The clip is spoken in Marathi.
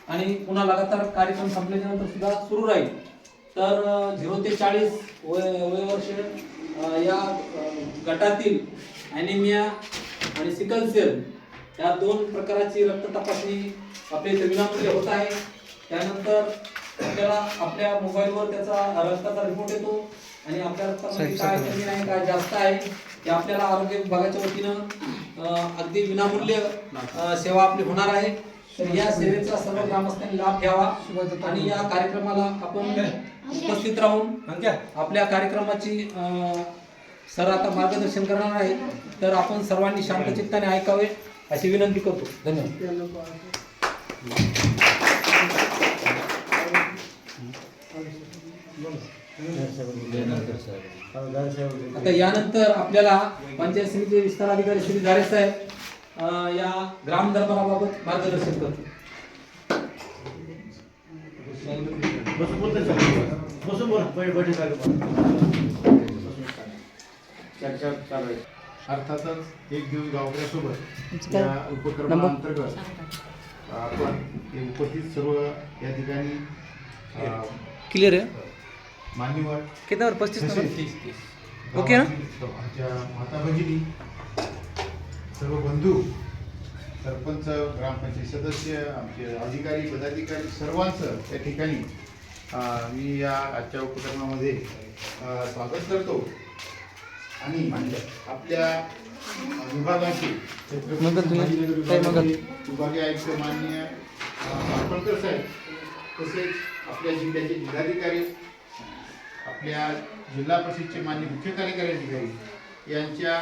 आणि पुन्हा लगातार कार्यक्रम संपल्याच्या नंतर सुद्धा सुरू राहील। तर 0 ते 40 वयोवर्ष या गटातील ॲनिमिया आणि सिकल सेल या 2 प्रकाराची रक्त तपासणी आपल्या इथे विनामूल्य होत आहे। त्यानंतर आपल्याला आपल्या मोबाईलवर त्याचा रक्ताचा रिपोर्ट येतो आणि आपल्या रक्तामध्ये काय कमी आहे काय जास्त आहे ते आपल्याला आरोग्य विभागाच्या वतीनं अगदी विनामूल्य सेवा आपली होणार आहे। तर या सेवेचा सर्व ग्रामस्थांनी लाभ घ्यावा आणि या कार्यक्रमाला आपण उपस्थित राहून आपल्या कार्यक्रमाची सर आता मार्गदर्शन करणार आहे। तर आपण सर्वांनी शांत चित्ताने ऐकावे अशी विनंती करतो। धन्यवाद। आता यानंतर आपल्याला पंचायत समिती विस्तार अधिकारी श्री झारे साहेब या ग्राम दरबाराबाबत मार्गदर्शन करतील। अर्थातच एक दिवस गावकऱ्यासोबत या उपक्रमांतर्गत आपण उपस्थित सर्व या ठिकाणी क्लियर आहे मान्यवर कितना और 35 ओके ना आमच्या माता भगिनी सर्व बंधू सरपंच ग्रामपंचायत सदस्य आमचे अधिकारी पदाधिकारी सर्वांचं त्या ठिकाणी मी या आजच्या उपक्रमामध्ये स्वागत करतो आणि आपल्या विभागाचे विभागीय आयुक्त माननीय पाटणकर साहेब तसेच आपल्या जिल्ह्याचे जिल्हाधिकारी आपल्या जिल्हा परिषदचे माननीय मुख्य कार्यकारी अधिकारी यांच्या